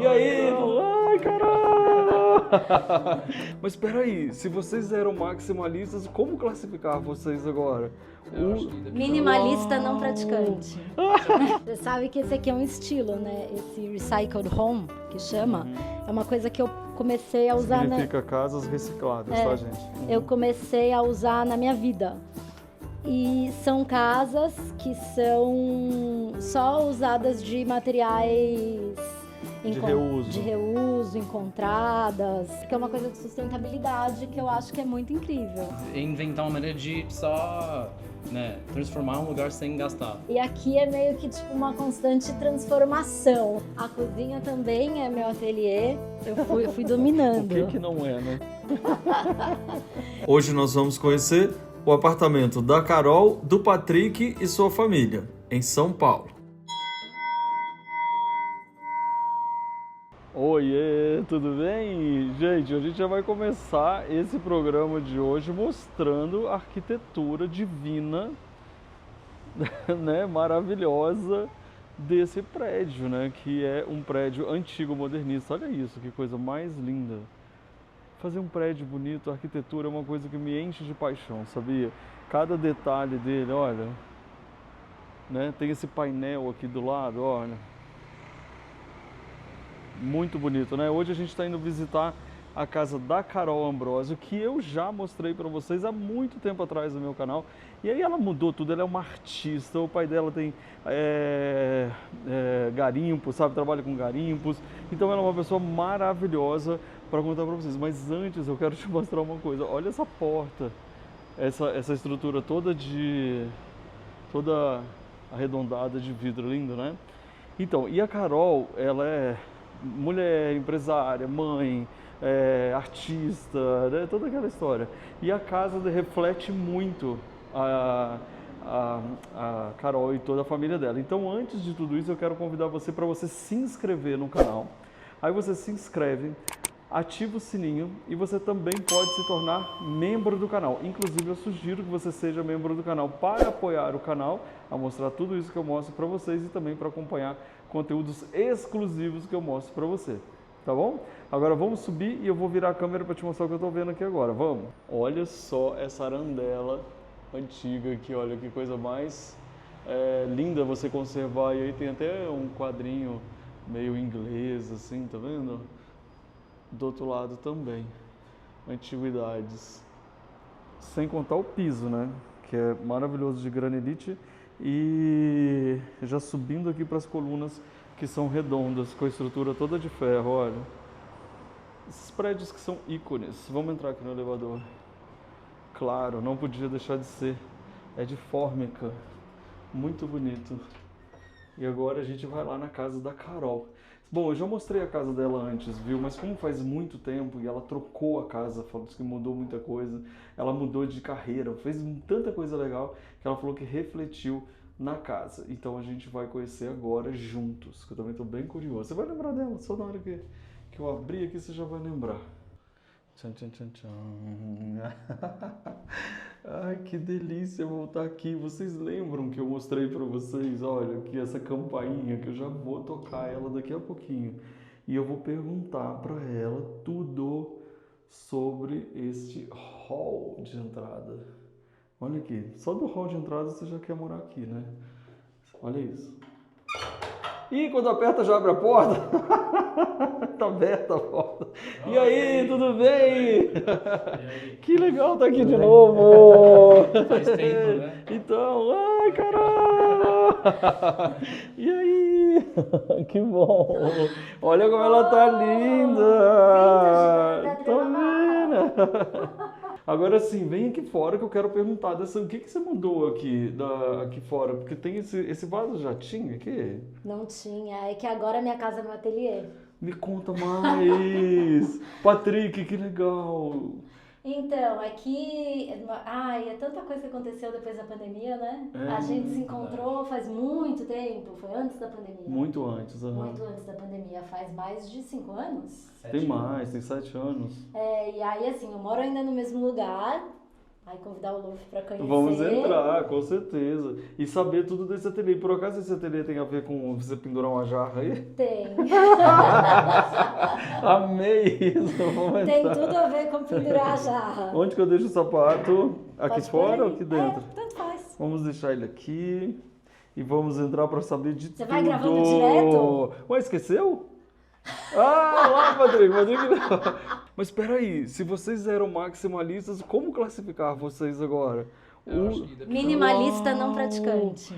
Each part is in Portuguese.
E aí? Ai, caramba! Mas espera aí, se vocês eram maximalistas, como classificar vocês agora? Minimalista não praticante. Você sabe que esse aqui é um estilo, né? Esse recycled home, que chama, é uma coisa que eu comecei a usar Significa casas recicladas, tá, gente? Eu comecei a usar na minha vida. E são casas que são só usadas de materiais De reuso, encontradas, que é uma coisa de sustentabilidade que eu acho que é muito incrível. Inventar uma maneira de só, transformar um lugar sem gastar. E aqui é meio que tipo uma constante transformação. A cozinha também é meu ateliê, eu fui dominando. O que não é, né? Hoje nós vamos conhecer o apartamento da Carol, do Patrick e sua família, em São Paulo. Oiê, tudo bem? Gente, a gente já vai começar esse programa de hoje mostrando a arquitetura divina, né, maravilhosa desse prédio, né, que é um prédio antigo modernista. Olha isso, que coisa mais linda. Fazer um prédio bonito, a arquitetura é uma coisa que me enche de paixão, sabia? Cada detalhe dele, olha, né, tem esse painel aqui do lado, olha. Muito bonito, né? Hoje a gente está indo visitar a casa da Carol Ambrosio, que eu já mostrei para vocês há muito tempo atrás no meu canal. E aí ela mudou tudo, ela é uma artista, o pai dela tem garimpos, sabe? Trabalha com garimpos. Então ela é uma pessoa maravilhosa para contar para vocês. Mas antes eu quero te mostrar uma coisa. Olha essa porta, essa estrutura toda arredondada de vidro, lindo, né? Então, e a Carol, ela é mulher, empresária, mãe, artista, né? Toda aquela história. E a casa reflete muito a Carol e toda a família dela. Então, antes de tudo isso, eu quero convidar você para você se inscrever no canal. Aí você se inscreve, ativa o sininho e você também pode se tornar membro do canal. Inclusive, eu sugiro que você seja membro do canal para apoiar o canal, a mostrar tudo isso que eu mostro para vocês e também para acompanhar conteúdos exclusivos que eu mostro para você, tá bom? Agora vamos subir e eu vou virar a câmera para te mostrar o que eu estou vendo aqui agora, vamos? Olha só essa arandela antiga aqui, olha que coisa mais linda você conservar. E aí tem até um quadrinho meio inglês assim, tá vendo? Do outro lado também, antiguidades. Sem contar o piso, né? Que é maravilhoso de granilite. E já subindo aqui para as colunas que são redondas, com a estrutura toda de ferro, olha. Esses prédios que são ícones. Vamos entrar aqui no elevador. Claro, não podia deixar de ser. É de fórmica. Muito bonito. E agora a gente vai lá na casa da Carol. Bom, eu já mostrei a casa dela antes, viu? Mas como faz muito tempo e ela trocou a casa, falou que mudou muita coisa, ela mudou de carreira, fez tanta coisa legal que ela falou que refletiu na casa. Então a gente vai conhecer agora juntos, que eu também estou bem curioso. Você vai lembrar dela, só na hora que eu abrir aqui você já vai lembrar. Tchan, tchan, tchan, tchan. Ai, que delícia voltar aqui. Vocês lembram que eu mostrei para vocês? Olha, aqui essa campainha que eu já vou tocar ela daqui a pouquinho. E eu vou perguntar para ela tudo sobre este hall de entrada. Olha aqui, só do hall de entrada você já quer morar aqui, né? Olha isso. Ih, quando aperta já abre a porta. Tá aberta a porta. E aí, tudo bem? Que legal tá aqui de novo. Faz tempo, né? Então, ai, caramba. E aí? Que bom. Olha como ela tá linda. Tá vendo? Agora sim, vem aqui fora que eu quero perguntar o que você mudou aqui fora? Porque tem esse vaso já tinha aqui? Não tinha, é que agora minha casa é meu ateliê. Me conta mais! Patrick, que legal! Então, é tanta coisa que aconteceu depois da pandemia, né? A gente se encontrou faz muito tempo, foi antes da pandemia. Muito antes, Muito antes da pandemia, faz mais de 5 anos. Tem mais, tem 7 anos. E aí assim, eu moro ainda no mesmo lugar, Aí convidar o Luffy pra conhecer. Vamos entrar, com certeza. E saber tudo desse ateliê. Por acaso esse ateliê tem a ver com você pendurar uma jarra aí? Tem. Amei isso, vamos Tem entrar. tudo a ver com pendurar a jarra. Onde que eu deixo o sapato? Aqui Pode pôr fora aí. ou aqui dentro? É, tanto faz. Vamos deixar ele aqui e vamos entrar para saber de tudo. Você vai gravando direto? Ué, esqueceu? Ah, lá, Rodrigo não. Mas espera aí, se vocês eram maximalistas, como classificar vocês agora? Eu acho que depende- Minimalista não praticante.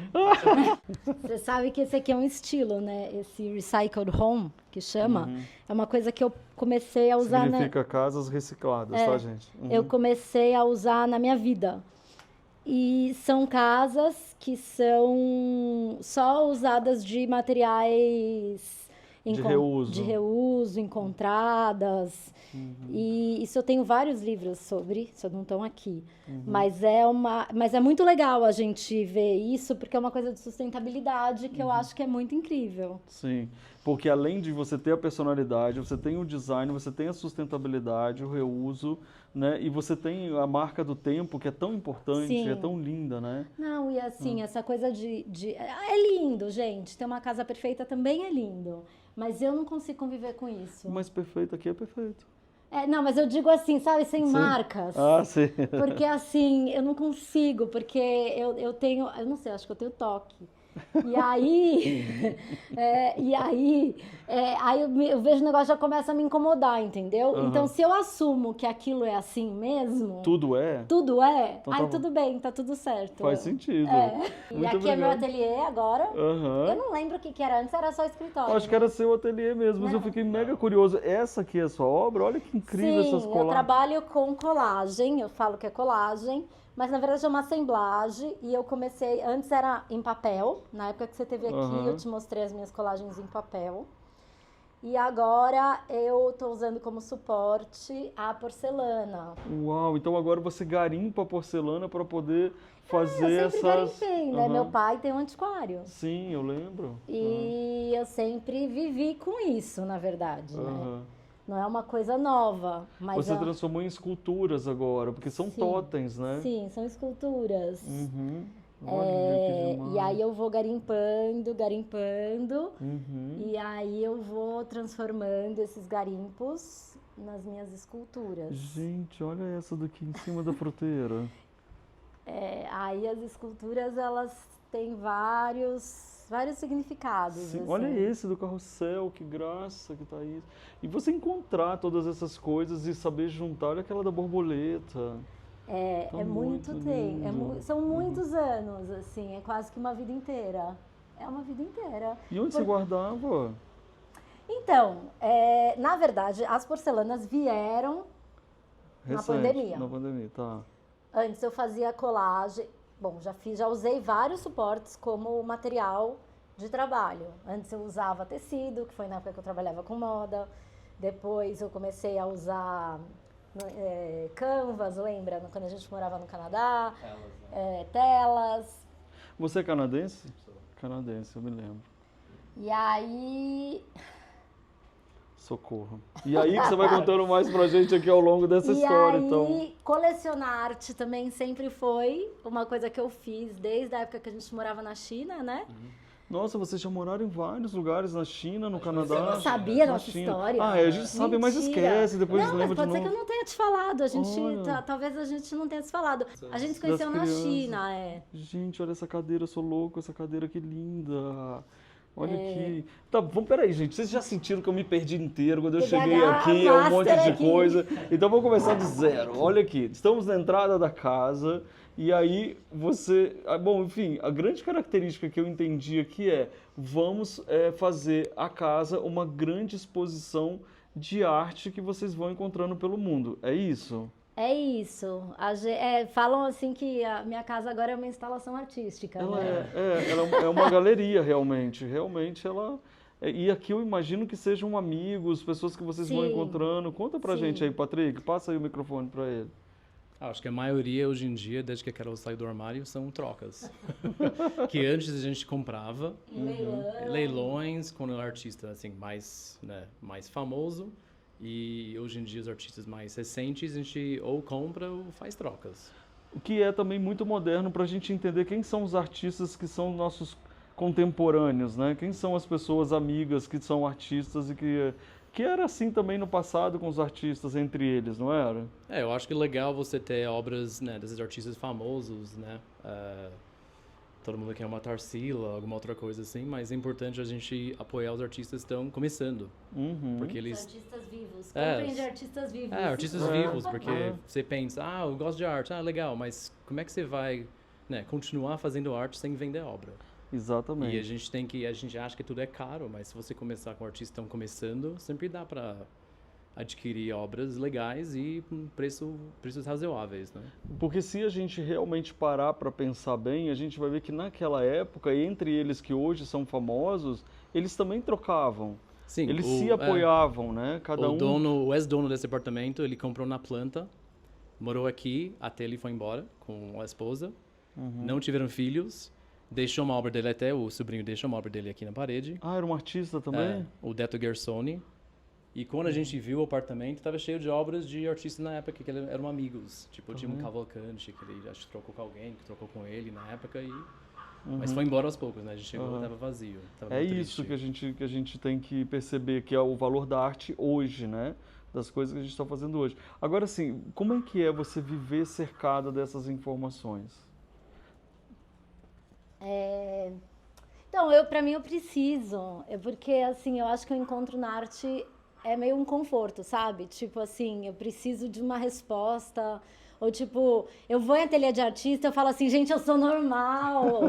Você sabe que esse aqui é um estilo, né? Esse recycled home, que chama, é uma coisa que eu comecei a usar Significa casas recicladas, tá, gente? eu comecei a usar na minha vida. E são casas que são só usadas de materiais De reuso. de reuso, encontradas. E isso eu tenho vários livros sobre, só não estão aqui. Mas é muito legal a gente ver isso, porque é uma coisa de sustentabilidade que eu acho que é muito incrível. Sim, porque além de você ter a personalidade, você tem o design, você tem a sustentabilidade, o reuso, né? E você tem a marca do tempo, que é tão importante, Sim. é tão linda, né? Não, e assim, essa coisa é lindo, gente. Ter uma casa perfeita também é lindo. Mas eu não consigo conviver com isso. Mas perfeito aqui é perfeito. Não, mas eu digo assim, sabe, sem Sim. marcas. Ah, sim. Porque assim, eu não consigo, porque eu tenho, eu não sei, acho que eu tenho toque. E aí, aí eu vejo o negócio já começa a me incomodar, entendeu? Aham. Então, se eu assumo que aquilo é assim mesmo, Tudo é? tudo é, Então aí tá bom. tudo bem, tá tudo certo. Faz sentido. E Muito aqui é meu obrigado. ateliê agora. Aham. Eu não lembro o que era antes, era só escritório. Acho que era seu ateliê mesmo, mas eu Não. fiquei mega curioso. Essa aqui é a sua obra? Olha que incrível Sim, essas eu colagens. trabalho com colagem, eu falo que é colagem, mas na verdade é uma assemblagem e eu comecei, antes era em papel, na época que você esteve aqui Aham. eu te mostrei as minhas colagens em papel. E agora eu tô usando como suporte a porcelana. Uau, então agora você garimpa a porcelana para poder fazer Eu sempre essas... garimpei, né? Aham. Meu pai tem um antiquário. Sim, eu lembro. E eu sempre vivi com isso, na verdade, né? Aham. Não é uma coisa nova, mas Você transformou em esculturas agora, porque são Sim. totens, né? sim, são esculturas. Uhum. Olha que demais. E aí eu vou garimpando, Uhum. e aí eu vou transformando esses garimpos nas minhas esculturas. Gente, olha essa daqui em cima da fruteira. Aí as esculturas, elas têm vários significados. Sim, assim. olha esse do carrossel, que graça que tá isso. E você encontrar todas essas coisas e saber juntar, olha aquela da borboleta. Tá muito lindo. são muitos anos, assim, é quase que uma vida inteira. É uma vida inteira. E onde você guardava? Então, na verdade, as porcelanas vieram na pandemia. Na pandemia, tá. Antes eu fazia colagem. Bom, já usei vários suportes como material de trabalho. Antes eu usava tecido, que foi na época que eu trabalhava com moda. Depois eu comecei a usar canvas, lembra? Quando a gente morava no Canadá. Telas. Você é canadense? Canadense, eu me lembro. E aí... Socorro. E aí que você vai contando mais pra gente aqui ao longo dessa história, então. Colecionar arte também sempre foi uma coisa que eu fiz desde a época que a gente morava na China, né? Nossa, vocês já moraram em vários lugares, na China, no Canadá. Você não sabia na nossa China. história? A gente sabe, mas Mentira. esquece, depois não, lembra mas pode de ser novo. que eu não tenha te falado. A gente, Olha. talvez a gente não tenha se falado. A gente se Das conheceu na crianças. China, Gente, olha essa cadeira, eu sou louco, essa cadeira que linda. Olha aqui. Tá, vamos, peraí, gente. Vocês já sentiram que eu me perdi inteiro quando eu Pegar cheguei a aqui, é um monte máscara de aqui. coisa. Então vamos começar do zero. Olha aqui, estamos na entrada da casa e aí você... Bom, enfim, a grande característica que eu entendi aqui é vamos fazer a casa uma grande exposição de arte que vocês vão encontrando pelo mundo. É isso? É isso. Falam assim que a minha casa agora é uma instalação artística. Ela né? ela é uma galeria, realmente. Realmente ela... E aqui eu imagino que sejam amigos, pessoas que vocês vão Sim. encontrando. Conta pra Sim. gente aí, Patrick. Passa aí o microfone pra ele. Acho que a maioria hoje em dia, desde que a Carol saiu do armário, são trocas. Que antes a gente comprava leilões quando o artista assim, mais famoso. E hoje em dia os artistas mais recentes a gente ou compra ou faz trocas. o que é também muito moderno para a gente entender quem são os artistas que são nossos contemporâneos, né? Quem são as pessoas amigas que são artistas e que era assim também no passado com os artistas entre eles, não era? Eu acho que é legal você ter obras, né, desses artistas famosos, né? Todo mundo quer uma Tarsila, alguma outra coisa assim, mas é importante a gente apoiar os artistas que estão começando. Porque eles... Artistas vivos. Comprem de artistas vivos. Artistas vivos, porque você pensa, eu gosto de arte, legal, mas como é que você vai, né, continuar fazendo arte sem vender obra? Exatamente. E a gente acha que tudo é caro, mas se você começar com artistas que estão começando, sempre dá para adquirir obras legais e com preços razoáveis, né? Porque se a gente realmente parar para pensar bem, a gente vai ver que naquela época, entre eles que hoje são famosos, eles também trocavam. Sim, eles se apoiavam, né? O ex-dono desse apartamento, ele comprou na planta, morou aqui até ele foi embora com a esposa, não tiveram filhos, deixou uma obra dele até, o sobrinho deixou uma obra dele aqui na parede. Era um artista também? O Detto Gersoni. E quando a gente viu o apartamento, estava cheio de obras de artistas na época que eram amigos. Tipo, tinha um Cavalcante, que ele acho que trocou com alguém, que trocou com ele na época. Mas foi embora aos poucos, né? A gente chegou, estava vazio. Tava isso que a gente tem que perceber, que é o valor da arte hoje, né? Das coisas que a gente está fazendo hoje. Agora, assim, como é que é você viver cercada dessas informações? Então, para mim, eu preciso. Porque, assim, eu acho que eu encontro na arte... É meio um conforto, sabe? Tipo assim, eu preciso de uma resposta. Ou tipo, eu vou em ateliê de artista, eu falo assim, gente, eu sou normal.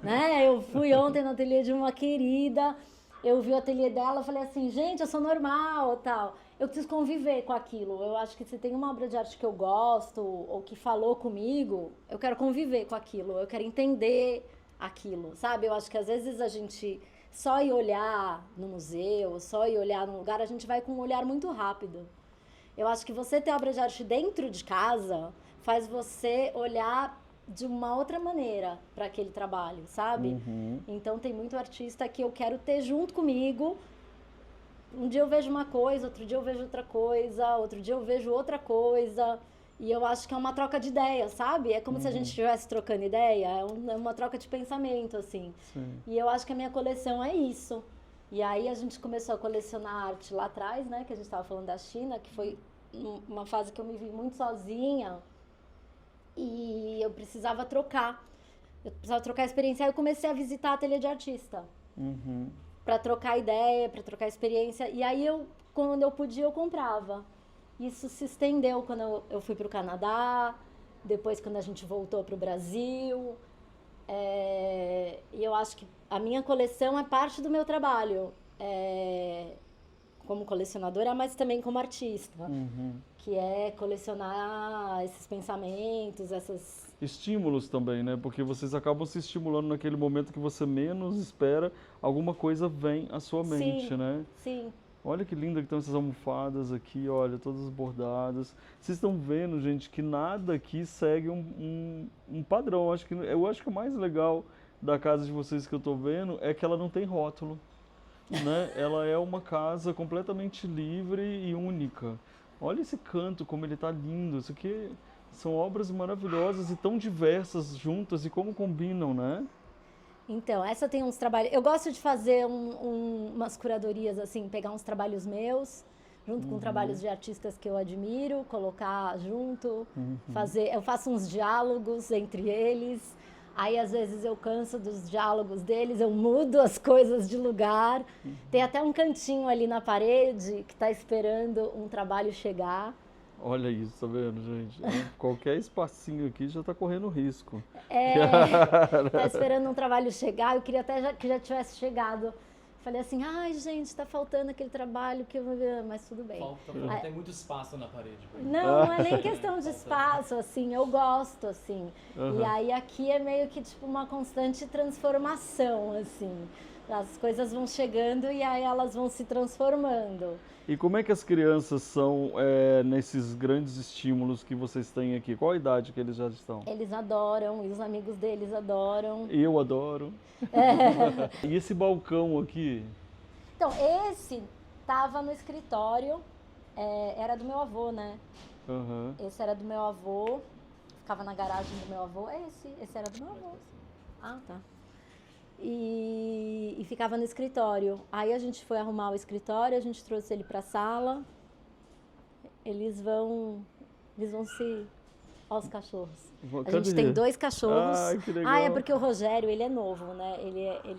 Né? Eu fui ontem no ateliê de uma querida, eu vi o ateliê dela, eu falei assim, gente, eu sou normal, tal. Eu preciso conviver com aquilo. Eu acho que se tem uma obra de arte que eu gosto, ou que falou comigo, eu quero conviver com aquilo, eu quero entender aquilo, sabe? Eu acho que às vezes a gente... Só ir olhar no museu, só ir olhar num lugar, a gente vai com um olhar muito rápido. Eu acho que você ter obra de arte dentro de casa faz você olhar de uma outra maneira para aquele trabalho, sabe? Então tem muito artista que eu quero ter junto comigo. Um dia eu vejo uma coisa, outro dia eu vejo outra coisa, outro dia eu vejo outra coisa. E eu acho que é uma troca de ideia, sabe? É como se a gente estivesse trocando ideia, é uma troca de pensamento, assim. Sim. E eu acho que a minha coleção é isso. E aí a gente começou a colecionar arte lá atrás, né? Que a gente estava falando da China, que foi uma fase que eu me vi muito sozinha. E eu precisava trocar. Eu precisava trocar a experiência. Aí eu comecei a visitar ateliê de artista. Para trocar ideia, para trocar experiência. E aí, quando eu podia, eu comprava. Isso se estendeu quando eu fui para o Canadá, depois quando a gente voltou para o Brasil. E eu acho que a minha coleção é parte do meu trabalho, como colecionadora, mas também como artista, que é colecionar esses pensamentos, essas... Estímulos também, né? Porque vocês acabam se estimulando naquele momento que você menos espera, alguma coisa vem à sua mente, né? Sim. Olha que linda que estão essas almofadas aqui, olha, todas bordadas. Vocês estão vendo, gente, que nada aqui segue um padrão. Eu acho que o mais legal da casa de vocês que eu estou vendo é que ela não tem rótulo, né? Ela é uma casa completamente livre e única. Olha esse canto, como ele está lindo. Isso aqui são obras maravilhosas e tão diversas juntas e como combinam, né? Então, essa tem uns trabalhos... Eu gosto de fazer umas curadorias, assim, pegar uns trabalhos meus, junto com trabalhos de artistas que eu admiro, colocar junto, eu faço uns diálogos entre eles, aí às vezes eu canso dos diálogos deles, eu mudo as coisas de lugar. Tem até um cantinho ali na parede que está esperando um trabalho chegar. Olha isso, tá vendo, gente? Qualquer espacinho aqui já tá correndo risco. Tá esperando um trabalho chegar, eu queria até que já tivesse chegado. Falei assim, ai gente, tá faltando aquele trabalho que eu... Mas tudo bem. Tem muito espaço na parede. Não é nem questão de espaço, assim, eu gosto, assim. E aí aqui é meio que tipo uma constante transformação, assim. As coisas vão chegando e aí elas vão se transformando. E como é que as crianças são nesses grandes estímulos que vocês têm aqui? Qual a idade que eles já estão? Eles adoram, e os amigos deles adoram. Eu adoro. E esse balcão aqui? Então, esse tava no escritório, era do meu avô, né? Esse era do meu avô, ficava na garagem do meu avô. Esse era do meu avô. Ah, tá. E ficava no escritório. Aí a gente foi arrumar o escritório, a gente trouxe ele pra sala. Eles vão se... Ó os cachorros. A gente tem 2 cachorros. Ai, que legal. Ah, é porque o Rogério, ele é novo, né?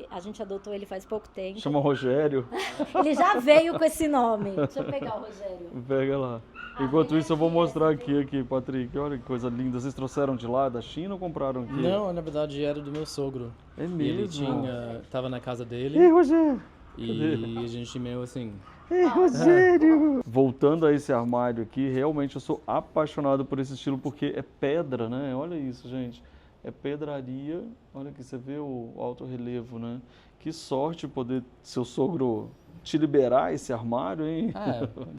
A gente adotou ele faz pouco tempo. Chama Rogério. Ele já veio com esse nome. Deixa eu pegar o Rogério. Pega lá. Enquanto isso, eu vou mostrar aqui, Patrick. Olha que coisa linda. Vocês trouxeram de lá, da China, ou compraram aqui? Não, na verdade era do meu sogro. É mesmo? E ele tava na casa dele. Ei, Rogério! E a gente meio assim... Ei, Rogério! Voltando a esse armário aqui, realmente eu sou apaixonado por esse estilo, porque é pedra, né? Olha isso, gente. É pedraria. Olha aqui, você vê o alto relevo, né? Que sorte poder seu sogro te liberar esse armário, hein?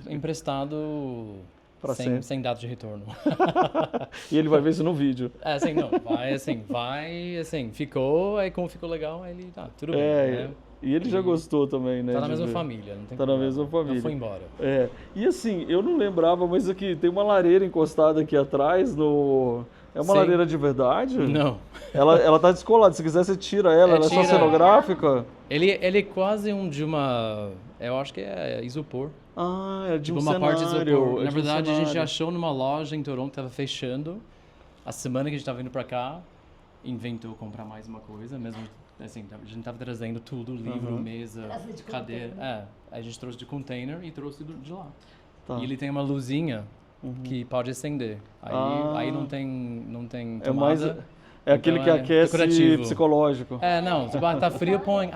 Emprestado Pra sempre. sem data de retorno. E ele vai ver isso no vídeo. Ficou, aí como ficou legal, aí ele, tudo bem, né? E ele já gostou também, né? Tá na mesma família, não tem Tá na mesma família. Não foi embora. E assim, eu não lembrava, mas aqui tem uma lareira encostada aqui atrás no... É uma lareira de verdade? Não. Ela tá descolada, se quiser você tira ela, ela é só cenográfica? Ele é quase de uma... Eu acho que é isopor. Ah, é de tipo um uma cenário. parte isopor. Na de um verdade, a gente cenário. achou numa loja em Toronto que tava fechando. A semana que a gente tava vindo pra cá, inventou comprar mais uma coisa, mesmo assim, a gente tava trazendo tudo, livro, mesa, cadeira. Aí a gente trouxe de container e trouxe de lá. Tá. E ele tem uma luzinha que pode acender. Aí não tem tomada. É mais... É aquele então que aquece decorativo. Psicológico. Não, se tá frio, põe.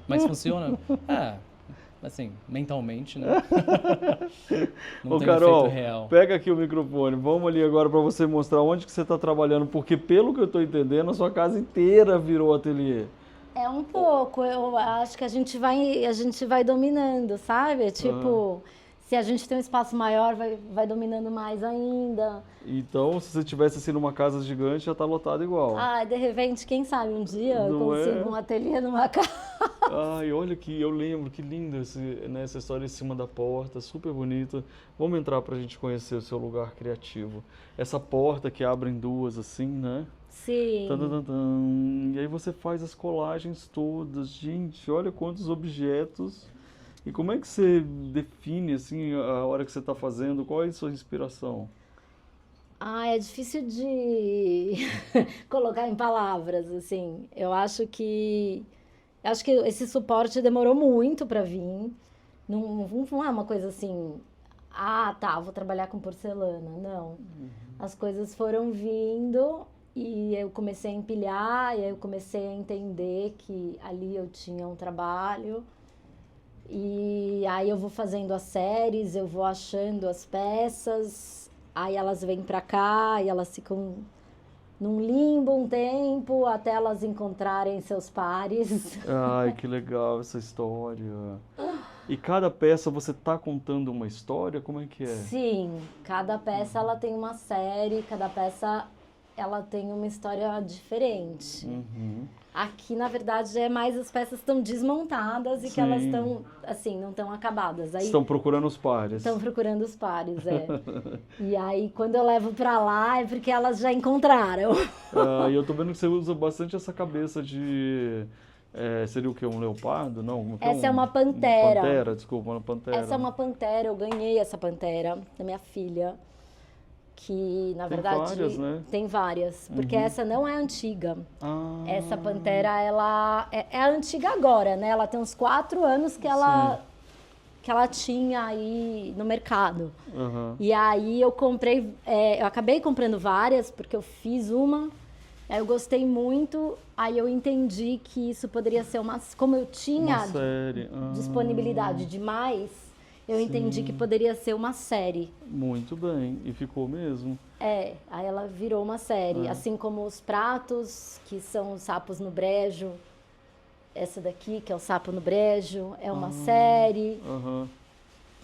Mas funciona. Assim, mentalmente, né? Não Ô, tem Carol, efeito real. pega aqui o microfone. Vamos ali agora para você mostrar onde que você está trabalhando, porque pelo que eu estou entendendo, a sua casa inteira virou ateliê. É um pouco, eu acho que a gente vai dominando, sabe? Tipo, se a gente tem um espaço maior, vai dominando mais ainda. Então, se você tivesse assim numa casa gigante, já está lotado igual. De repente, quem sabe um dia eu consigo um ateliê numa casa. Ai, olha aqui, eu lembro, que lindo essa história em cima da porta, super bonita. Vamos entrar para a gente conhecer o seu lugar criativo. Essa porta que abre em duas assim, né? Sim. E aí você faz as colagens todas. Gente, olha quantos objetos. E como é que você define assim a hora que você está fazendo? Qual é a sua inspiração? É difícil de colocar em palavras, assim. Eu acho que esse suporte demorou muito para vir. Não é uma coisa assim, vou trabalhar com porcelana. Não. As coisas foram vindo e eu comecei a empilhar, e aí eu comecei a entender que ali eu tinha um trabalho. E aí eu vou fazendo as séries, eu vou achando as peças, aí elas vêm pra cá e elas ficam num limbo um tempo até elas encontrarem seus pares. Ai, que legal essa história. E cada peça você tá contando uma história? Como é que é? Sim, cada peça ela tem uma série, cada peça ela tem uma história diferente. Aqui, na verdade, é mais as peças estão desmontadas e que elas estão, assim, não estão acabadas. Aí, estão procurando os pares. Estão procurando os pares, E aí, quando eu levo pra lá, é porque elas já encontraram. E eu tô vendo que você usa bastante essa cabeça de... seria o quê? Um leopardo? Não. Essa é uma pantera. Uma pantera, desculpa, uma pantera. Essa é uma pantera, eu ganhei essa pantera da minha filha. Que, na verdade, várias, né? Tem várias, porque essa não é antiga. Essa pantera, ela é antiga agora, né? Ela tem uns 4 anos que ela tinha aí no mercado. E aí eu comprei, eu acabei comprando várias, porque eu fiz uma, aí eu gostei muito, aí eu entendi que isso poderia ser como eu tinha uma série. Disponibilidade de mais, eu entendi que poderia ser uma série. Muito bem, e ficou mesmo. Aí ela virou uma série, assim como os pratos, que são os sapos no brejo. Essa daqui, que é o sapo no brejo, é uma série.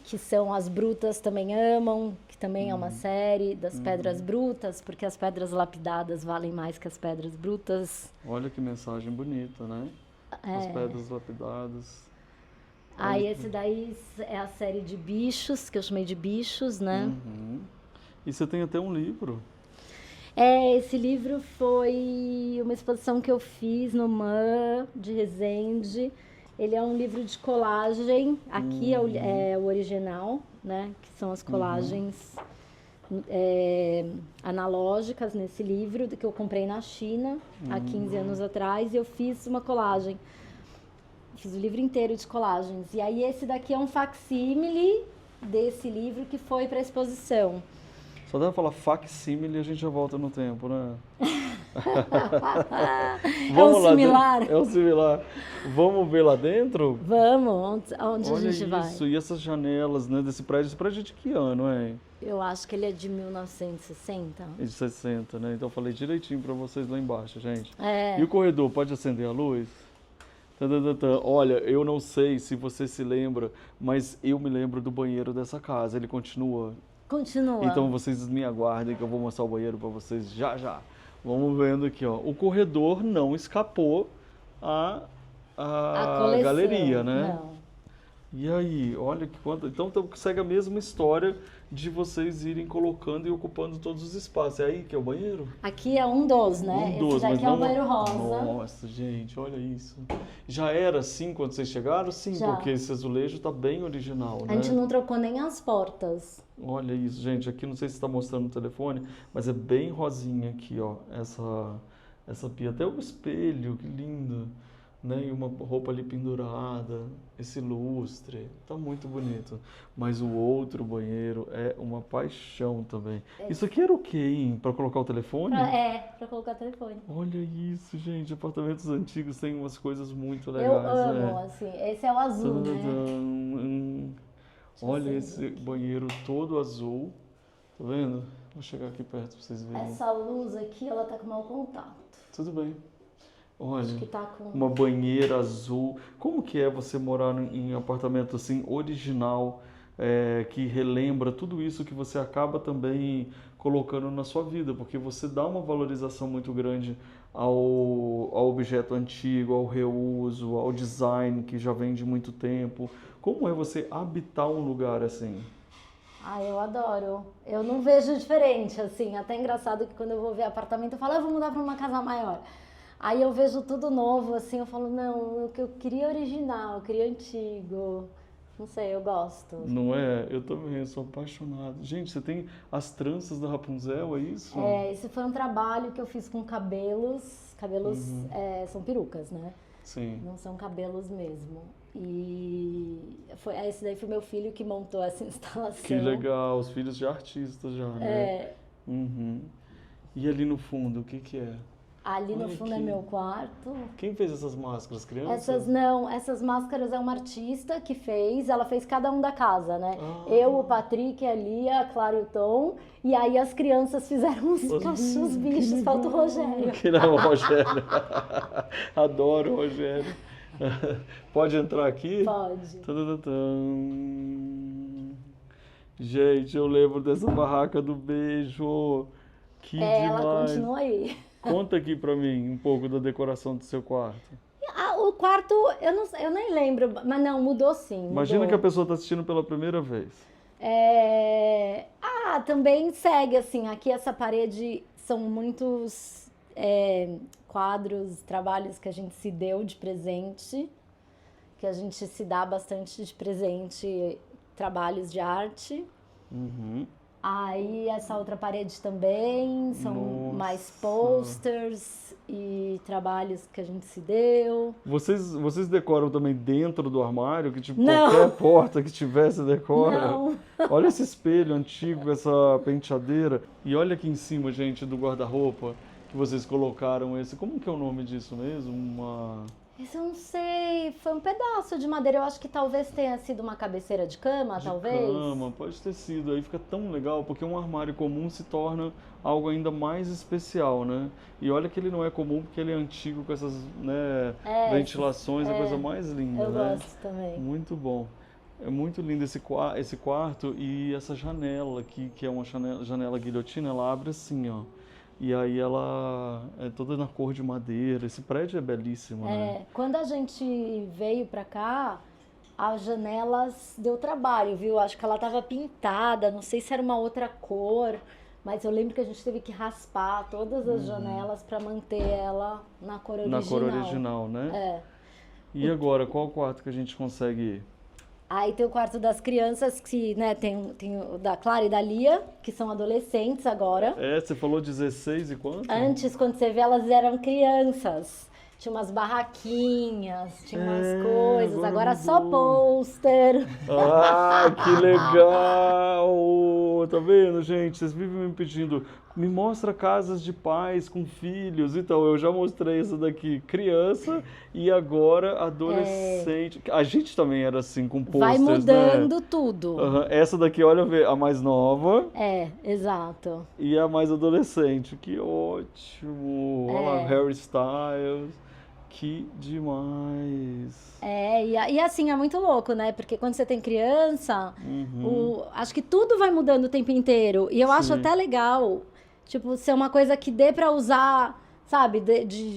Que são as brutas também amam, que também é uma série das pedras brutas, porque as pedras lapidadas valem mais que as pedras brutas. Olha que mensagem bonita, né? As pedras lapidadas. Esse daí é a série de bichos, que eu chamei de bichos, né? E você tem até um livro. Esse livro foi uma exposição que eu fiz no MAM de Resende. Ele é um livro de colagem. Aqui é o original, né? Que são as colagens analógicas nesse livro, que eu comprei na China há 15 anos atrás. E eu fiz uma colagem. Fiz o livro inteiro de colagens. E aí esse daqui é um facsímile desse livro que foi para a exposição. Só deve falar facsímile e a gente já volta no tempo, né? Vamos similar? É o similar. Vamos ver lá dentro? Vamos, onde Olha a gente vai? isso, e essas janelas, né, desse prédio. Esse prédio é de que ano, hein? Eu acho que ele é de 1960. É de 60, né? Então eu falei direitinho pra vocês lá embaixo, gente. É. E o corredor, pode acender a luz? Olha, eu não sei se você se lembra, mas eu me lembro do banheiro dessa casa. Ele continua. Continua. Então vocês me aguardem que eu vou mostrar o banheiro pra vocês já já. Vamos vendo aqui, ó. O corredor não escapou a coleção, galeria, né? Não. E aí, olha que quanto. Então segue a mesma história de vocês irem colocando e ocupando todos os espaços. É aí que é o banheiro? Aqui é um dos, né? Um dos, Esse daqui mas é o não- banheiro rosa. Nossa, gente, olha isso. Já era assim quando vocês chegaram? Sim, Já. porque esse azulejo tá bem original, A né? gente não trocou nem as portas. Olha isso, gente. Aqui não sei se está mostrando no telefone, mas é bem rosinha aqui, ó. Essa pia. Até o espelho, que lindo. Né? E uma roupa ali pendurada. Esse lustre. Tá muito bonito. Mas o outro banheiro é uma paixão também. Isso aqui era o quê, hein? Para colocar o telefone? Pra colocar o telefone. Olha isso, gente. Apartamentos antigos têm umas coisas muito Eu legais, amo, né? assim. Esse é o azul, né? Tadadam. Olha esse banheiro todo azul. Tá vendo? Vou chegar aqui perto pra vocês verem. Essa luz aqui, ela tá com mau contato. Tudo bem. Olha, Acho que tá com... uma banheira azul. Como que é você morar em apartamento assim, original, que relembra tudo isso que você acaba também colocando na sua vida? Porque você dá uma valorização muito grande ao objeto antigo, ao reuso, ao design que já vem de muito tempo. Como é você habitar um lugar assim? Ah, eu adoro. Eu não vejo diferente, assim. Até engraçado que quando eu vou ver apartamento, eu falo, eu vou mudar pra uma casa maior. Aí eu vejo tudo novo, assim, eu falo, não, o que eu queria original, eu queria antigo. Não sei, eu gosto. Não é? Eu também, eu sou apaixonado. Gente, você tem as tranças da Rapunzel, é isso? Esse foi um trabalho que eu fiz com cabelos. Cabelos são perucas, né? Sim. Não são cabelos mesmo. E esse daí foi meu filho que montou essa instalação. Que legal, os filhos de artistas já, né? Uhum. E ali no fundo, o que que é? Ali no Olha fundo aqui. é meu quarto. Quem fez essas máscaras? Crianças? Essas máscaras é uma artista que fez, ela fez cada um da casa, né? Ah. Eu, o Patrick, a Lia, a Clara e o Tom, e aí as crianças fizeram os bichos, falta o Rogério. Que não, Rogério. Adoro o Rogério. Pode entrar aqui? Pode. Tadadadam. Gente, eu lembro dessa barraca do beijo. Que demais. Ela continua aí. Conta aqui pra mim um pouco da decoração do seu quarto. O quarto, eu nem lembro, mas não, mudou sim. Imagina mudou. que a pessoa está assistindo pela primeira vez. Também segue, assim, aqui essa parede são muitos quadros, trabalhos que a gente se deu de presente, que a gente se dá bastante de presente, trabalhos de arte. Uhum. Aí essa outra parede também, são Nossa. mais posters e trabalhos que a gente se deu. Vocês decoram também dentro do armário? Que tipo, Não. qualquer porta que tivesse decora? Não. Olha esse espelho antigo, essa penteadeira. E olha aqui em cima, gente, do guarda-roupa, que vocês colocaram esse... Como que é o nome disso mesmo? Isso eu não sei, foi um pedaço de madeira, eu acho que talvez tenha sido uma cabeceira de cama, De talvez. cama, pode ter sido. Aí fica tão legal, porque um armário comum se torna algo ainda mais especial, né? E olha que ele não é comum, porque ele é antigo, com essas, né, ventilações, é a coisa mais linda, Eu né? gosto também. Muito bom. É muito lindo esse quarto e essa janela aqui, que é uma janela guilhotina, ela abre assim, ó. E aí ela é toda na cor de madeira. Esse prédio é belíssimo, né? Quando a gente veio pra cá, as janelas deu trabalho, viu? Acho que ela tava pintada, não sei se era uma outra cor, Mas eu lembro que a gente teve que raspar todas as janelas para manter ela na cor original. Na cor original, né? É. E agora, qual quarto que a gente consegue ir? Aí tem o quarto das crianças, que, né, tem o da Clara e da Lia, que são adolescentes agora. Você falou 16 e quanto? Antes, quando você vê, elas eram crianças. Tinha umas barraquinhas, tinha umas coisas. Agora só pôster. Ah, que legal! Tá vendo, gente? Vocês vivem me pedindo, me mostra casas de pais com filhos. Então, eu já mostrei essa daqui, criança, e agora adolescente. A gente também era assim, com posters, Vai mudando né? tudo. Essa daqui, olha, a mais nova. Exato. E a mais adolescente. Que ótimo! Olha lá, Harry Styles. Que demais! E assim, é muito louco, né? Porque quando você tem criança, acho que tudo vai mudando o tempo inteiro. E eu acho até legal, tipo, ser uma coisa que dê pra usar, sabe?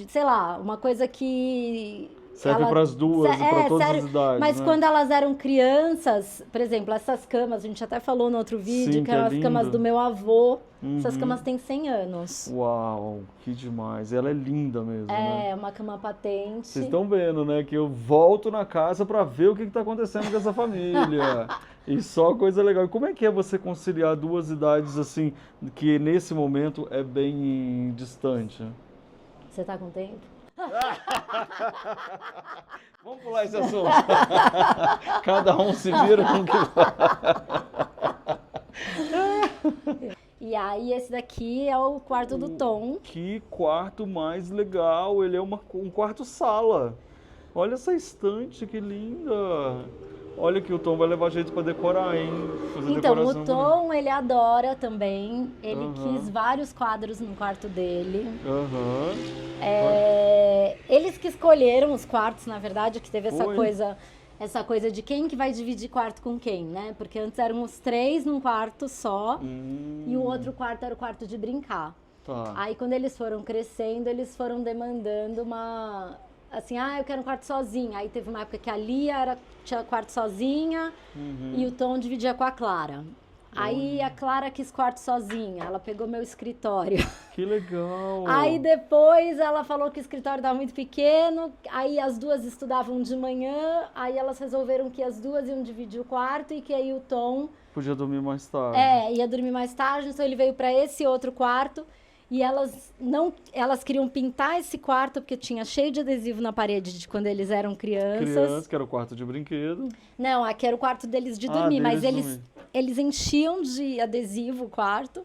Sei lá, uma coisa que... Serve para as duas e para todas as idades, mas né? quando elas eram crianças, por exemplo, essas camas, a gente até falou no outro vídeo, Sim, que eram as camas do meu avô. Essas Uhum. camas têm 100 anos. Uau, que demais. Ela é linda mesmo, né? É, uma cama patente. Vocês estão vendo, né? Que eu volto na casa para ver o que está acontecendo com essa família. E só coisa legal. E como é que é você conciliar duas idades assim, que nesse momento é bem distante? Você tá com tempo? Vamos pular esse assunto. Cada um se vira com o que E aí, esse daqui é o quarto do Tom. Que quarto mais legal. Ele é um quarto-sala. Olha essa estante, que linda. Olha que o Tom vai levar jeito para decorar, hein? Fazer Então, decoração o Tom, ele adora também. Ele quis vários quadros no quarto dele. Eles que escolheram os quartos, na verdade, que teve essa coisa de quem que vai dividir quarto com quem, né? Porque antes eram os 3 num quarto só e o outro quarto era o quarto de brincar. Tá. Aí, quando eles foram crescendo, eles foram demandando uma... Assim, eu quero um quarto sozinha. Aí teve uma época que a Lia tinha quarto sozinha e o Tom dividia com a Clara. Aí a Clara quis quarto sozinha, ela pegou meu escritório. Que legal! Aí depois ela falou que o escritório estava muito pequeno, aí as duas estudavam de manhã, aí elas resolveram que as duas iam dividir o quarto e que aí o Tom... Podia dormir mais tarde. ia dormir mais tarde, então ele veio para esse outro quarto. E elas queriam pintar esse quarto, porque tinha cheio de adesivo na parede de quando eles eram crianças. Que era o quarto de brinquedo. Não, aqui era o quarto deles de dormir, mas eles enchiam de adesivo o quarto.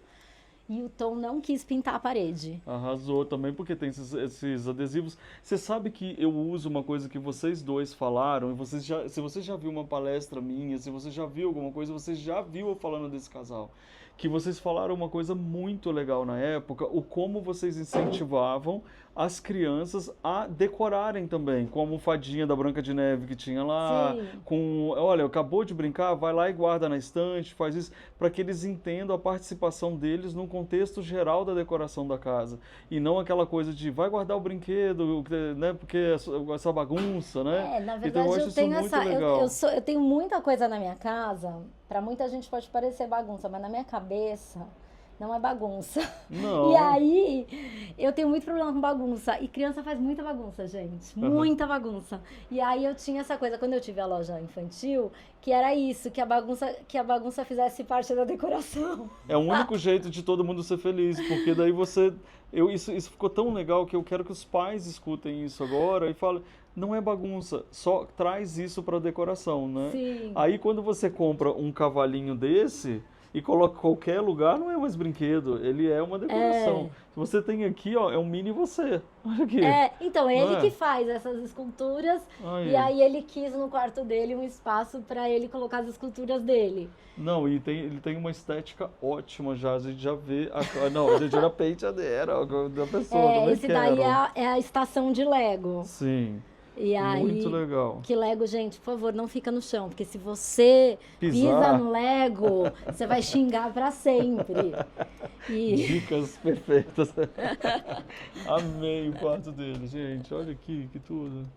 E o Tom não quis pintar a parede. Arrasou também, porque tem esses adesivos. Você sabe que eu uso uma coisa que vocês dois falaram, e se você já viu uma palestra minha, se você já viu alguma coisa, você já viu eu falando desse casal. Que vocês falaram uma coisa muito legal na época, o como vocês incentivavam as crianças a decorarem também, com a almofadinha da Branca de Neve que tinha lá, olha, acabou de brincar, vai lá e guarda na estante, faz isso, para que eles entendam a participação deles no contexto geral da decoração da casa, e não aquela coisa de vai guardar o brinquedo, né, porque essa bagunça, né? Na verdade, então, eu acho tenho isso muito legal. eu tenho muita coisa na minha casa, para muita gente pode parecer bagunça, mas na minha cabeça não é bagunça. Não. E aí, eu tenho muito problema com bagunça. E criança faz muita bagunça, gente. Muita bagunça. E aí eu tinha essa coisa, quando eu tive a loja infantil, que era isso, que a bagunça fizesse parte da decoração. É o único jeito de todo mundo ser feliz, porque daí isso ficou tão legal que eu quero que os pais escutem isso agora e falem, não é bagunça, só traz isso para decoração, né? Sim. Aí quando você compra um cavalinho desse e coloca em qualquer lugar, não é mais brinquedo, ele é uma decoração. Você tem aqui, ó, é um mini você. Olha aqui. Então, ele que faz essas esculturas e aí ele quis no quarto dele um espaço para ele colocar as esculturas dele. Não, e ele tem uma estética ótima já, a gente já vê, a gente já penteadeira da pessoa. Esse daí é a estação de Lego. Sim. E aí, muito legal. Que Lego, gente, por favor, não fica no chão, porque se você pisa no Lego, você vai xingar pra sempre. Dicas perfeitas. Amei o quarto dele, gente. Olha aqui, que tudo.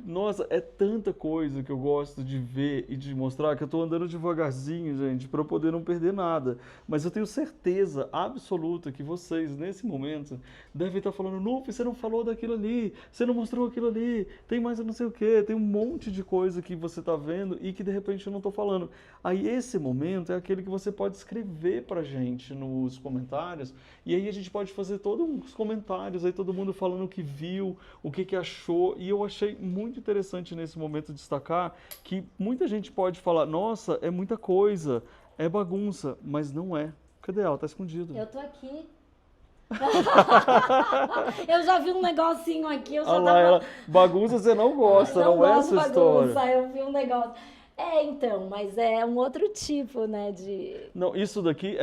Nossa, é tanta coisa que eu gosto de ver e de mostrar que eu tô andando devagarzinho, gente, para eu poder não perder nada. Mas eu tenho certeza absoluta que vocês, nesse momento, devem estar falando, Nufi, você não falou daquilo ali, você não mostrou aquilo ali, tem mais não sei o quê, tem um monte de coisa que você tá vendo e que de repente eu não tô falando. Aí esse momento é aquele que você pode escrever pra gente nos comentários e aí a gente pode fazer todos os comentários, aí todo mundo falando o que viu, o que achou, e eu achei muito interessante nesse momento destacar que muita gente pode falar, nossa, é muita coisa, é bagunça, mas não é. Cadê ela? Tá escondido. Eu tô aqui. Eu já vi um negocinho aqui, eu já Olha lá, tava... ela, bagunça você não gosta, não é essa história. Eu vi um negócio. Então, mas é um outro tipo, né, de... Não, isso daqui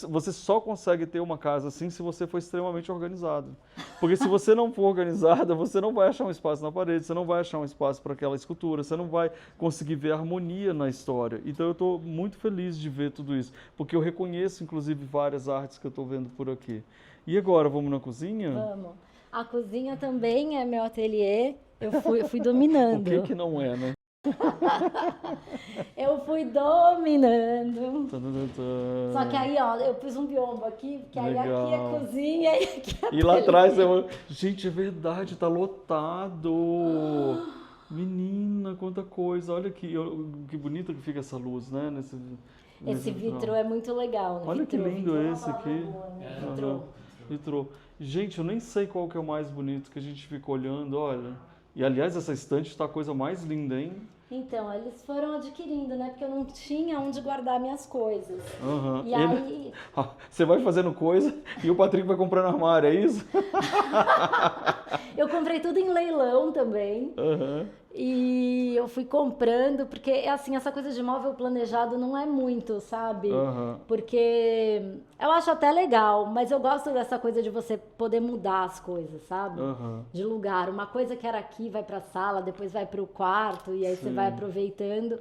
você só consegue ter uma casa assim se você for extremamente organizado. Porque se você não for organizada, você não vai achar um espaço na parede, você não vai achar um espaço para aquela escultura, você não vai conseguir ver harmonia na história. Então eu estou muito feliz de ver tudo isso, porque eu reconheço inclusive várias artes que eu estou vendo por aqui. E agora, vamos na cozinha? Vamos. A cozinha também é meu ateliê, eu fui dominando. O que não é, né? Eu fui dominando. Tadadadã. Só que aí, ó, eu pus um biombo aqui, que aí Legal. aqui é cozinha e aqui é E lá ateliê. atrás, gente, é verdade, tá lotado. Menina, quanta coisa. Olha que bonita que fica essa luz, né? Esse vitro é muito legal, né? Olha que Vitrô, lindo vitrô é uma esse palavra aqui. boa, né? Aham. Vitrô. Vitrô. Gente, eu nem sei qual que é o mais bonito que a gente fica olhando, olha. E aliás, essa estante tá a coisa mais linda, hein? Então, eles foram adquirindo, né? Porque eu não tinha onde guardar minhas coisas. Aham. E aí... Você vai fazendo coisa e o Patrick vai comprando armário, é isso? Eu comprei tudo em leilão também. Aham. E eu fui comprando, porque assim, essa coisa de móvel planejado não é muito, sabe? Aham. Porque eu acho até legal, mas eu gosto dessa coisa de você poder mudar as coisas, sabe? Aham. De lugar. Uma coisa que era aqui vai pra sala, depois vai pro quarto, e aí você Sim. vai aproveitando.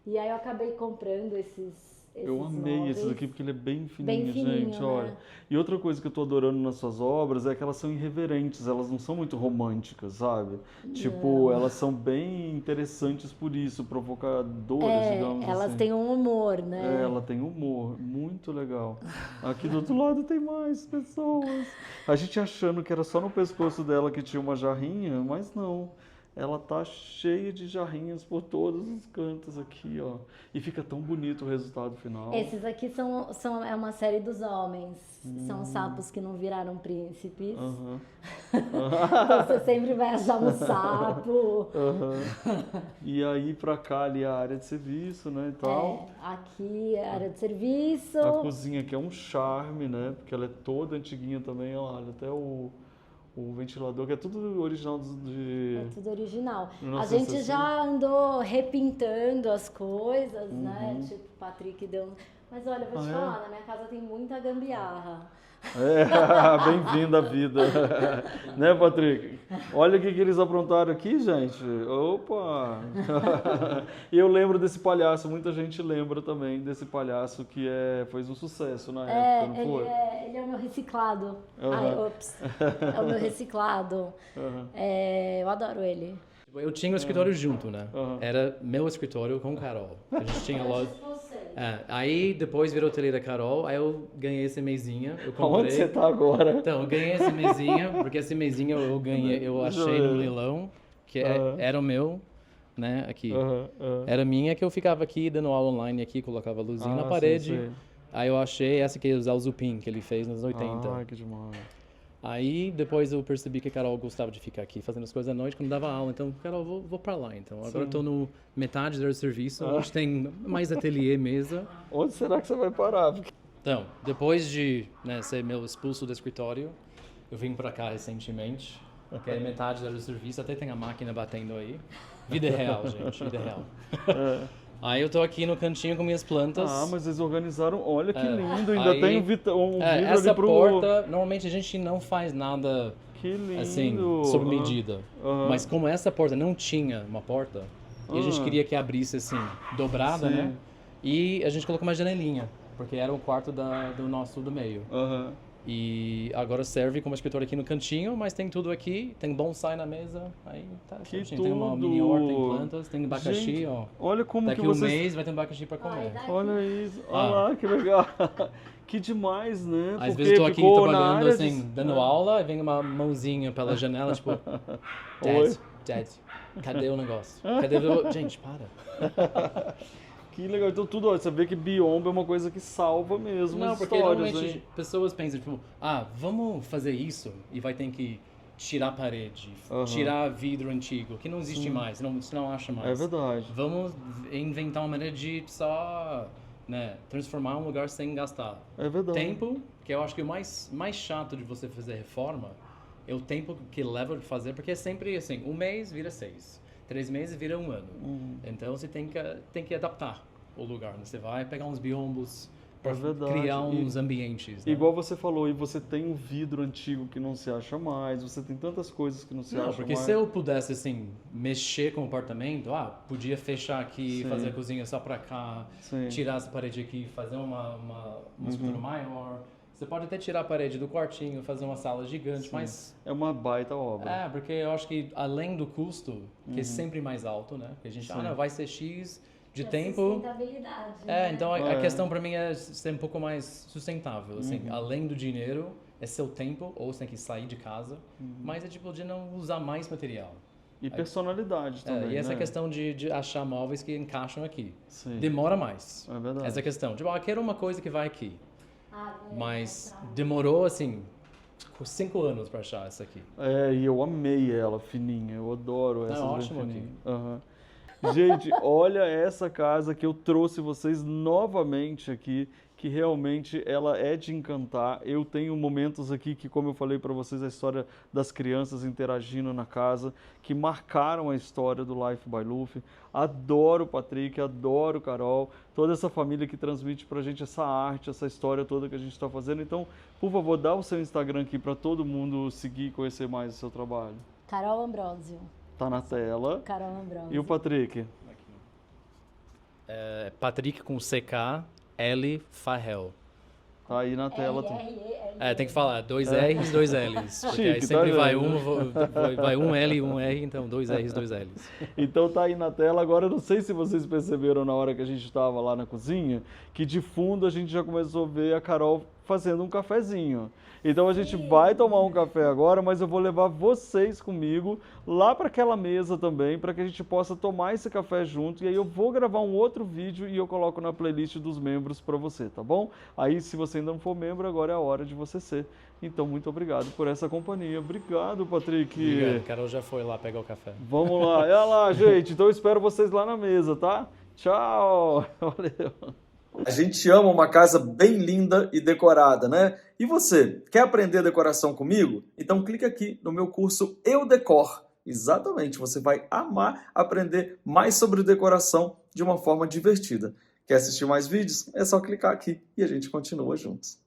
E aí eu acabei comprando esses Eu amei móveis. esses aqui porque ele é bem fininho, Bem fininho, gente, né? olha. E outra coisa que eu tô adorando nas suas obras é que elas são irreverentes, elas não são muito românticas, sabe? Tipo, elas são bem interessantes por isso, provocadoras, digamos Elas assim. têm um humor, né? Ela tem humor, muito legal. Aqui do outro lado tem mais pessoas. A gente achando que era só no pescoço dela que tinha uma jarrinha, mas não. Ela tá cheia de jarrinhas por todos os cantos aqui, ó. E fica tão bonito o resultado final. Esses aqui é uma série dos homens. São sapos que não viraram príncipes. Aham. Então você sempre vai achar um sapo. Aham. E aí pra cá ali a área de serviço, né, e tal. Aqui é a área de serviço. A cozinha aqui é um charme, né, porque ela é toda antiguinha também, olha, até o ventilador, que é tudo original É tudo original. A 1960. gente já andou repintando as coisas, né? Tipo, o Patrick deu... Mas olha, eu vou te falar, na minha casa tem muita gambiarra. Bem-vindo à vida. Né, Patrick? Olha o que eles aprontaram aqui, gente. Opa! E eu lembro desse palhaço, muita gente lembra também desse palhaço que fez um sucesso na época, não foi? Ele é o meu reciclado. Aham. Ai, ops. É o meu reciclado. Aham. Eu adoro ele. Eu tinha o escritório junto, né? Aham. Era meu escritório com Carol. A gente tinha loja. Aí depois virou o ateliê da Carol, aí eu ganhei essa mesinha. Eu comprei. Onde você tá agora? Então, eu ganhei essa mesinha, porque essa mesinha eu ganhei, eu achei no leilão, que era o meu, né, aqui. Era minha, que eu ficava aqui dando aula online aqui, colocava a luzinha na parede. Sim, sim. Aí eu achei essa que ia usar o Zupin, que ele fez nos 80. Ah, que demais. Aí depois eu percebi que a Carol gostava de ficar aqui fazendo as coisas à noite quando dava aula. Então, Carol, vou pra lá então. Agora eu tô no metade do serviço, a gente tem mais ateliê, mesa. Onde será que você vai parar? Então, depois de ser meu expulso do escritório, eu vim pra cá recentemente, que é metade do serviço, até tem a máquina batendo aí. Vida real, gente, vida real. Aí eu tô aqui no cantinho com minhas plantas. Ah, mas eles organizaram, olha que lindo, ainda Aí, tem um vidro essa ali pro... porta, normalmente a gente não faz nada Que lindo. assim, sob medida. Aham. Mas como essa porta não tinha uma porta, e a gente queria que abrisse assim, dobrada, Sim. né? E a gente colocou uma janelinha, porque era o quarto do meio. Aham. E agora serve como escritório aqui no cantinho, mas tem tudo aqui, tem bonsai na mesa, aí tá certinho. Tem uma mini horta, tem plantas, tem abacaxi, Gente, ó. olha como Daqui que um vocês... mês vai ter abacaxi pra comer. Olha isso, olha lá, que legal. Que demais, né? Às Porque vezes eu tô aqui ficou na trabalhando, área assim, dando aula, e vem uma mãozinha pela janela, tipo... Oi? Dad, cadê o negócio? Cadê o... Gente, para. Que legal. Então tudo, ó, você vê que biombo é uma coisa que salva mesmo Não, as porque histórias, normalmente hein? pessoas pensam, tipo, vamos fazer isso e vai ter que tirar a parede, Aham. tirar vidro antigo, que não existe mais, você não acha mais. É verdade. Vamos inventar uma maneira de só, né, transformar um lugar sem gastar. É verdade. Tempo, que eu acho que o mais chato de você fazer reforma é o tempo que leva de fazer, porque é sempre assim, 1 mês vira 6, 3 meses vira 1 ano. Então você tem que adaptar o lugar, né? Você vai pegar uns biombos para verdade. criar uns ambientes. Né? Igual você falou, e você tem um vidro antigo que não se acha mais, você tem tantas coisas que não se Não, acha porque mais. se eu pudesse, assim, mexer com o apartamento, podia fechar aqui, Sim. fazer a cozinha só pra cá, Sim. tirar essa parede aqui, fazer uma estrutura maior. Você pode até tirar a parede do quartinho, fazer uma sala gigante, mas... É uma baita obra. porque eu acho que além do custo, que é sempre mais alto, né? Porque a gente, não, vai ser X de tempo... Sustentabilidade, né? Então a questão para mim é ser um pouco mais sustentável, assim, além do dinheiro, é seu tempo, ou você tem que sair de casa, mas é tipo de não usar mais material. E personalidade também, E essa né? questão de achar móveis que encaixam aqui. Sim. Demora mais. É verdade. Essa questão, tipo, quero uma coisa que vai aqui. Vai Mas mostrar. demorou, assim, 5 anos para achar essa aqui. E eu amei ela, fininha. Eu adoro essa. ótimo fininha. Aham. Gente, olha essa casa que eu trouxe vocês novamente aqui, que realmente ela é de encantar. Eu tenho momentos aqui que, como eu falei para vocês, a história das crianças interagindo na casa, que marcaram a história do Life by Luffy. Adoro o Patrick, adoro Carol, toda essa família que transmite pra gente essa arte, essa história toda que a gente está fazendo. Então, por favor, dá o seu Instagram aqui para todo mundo seguir e conhecer mais o seu trabalho. Carol Ambrosio. Tá na tela. Carol Ambrosio. E o Patrick? Patrick com CK, L Farrell. Tá aí na tela. Tem que falar 2 R's, 2 L's. Porque Chique, aí sempre tá vai vendo? vai um L e um R, então 2 R's, 2 L's. Então tá aí na tela. Agora eu não sei se vocês perceberam na hora que a gente estava lá na cozinha, que de fundo a gente já começou a ver a Carol fazendo um cafezinho. Então a gente vai tomar um café agora, mas eu vou levar vocês comigo lá para aquela mesa também, para que a gente possa tomar esse café junto. E aí eu vou gravar um outro vídeo e eu coloco na playlist dos membros para você, tá bom? Aí se você ainda não for membro, agora é a hora de você ser. Então muito obrigado por essa companhia. Obrigado, Patrick. Obrigado, Carol já foi lá pegar o café. Vamos lá. Olha lá, gente. Então eu espero vocês lá na mesa, tá? Tchau. Valeu. A gente ama uma casa bem linda e decorada, né? E você, quer aprender decoração comigo? Então clica aqui no meu curso Eu Decor. Exatamente, você vai amar aprender mais sobre decoração de uma forma divertida. Quer assistir mais vídeos? É só clicar aqui e a gente continua juntos.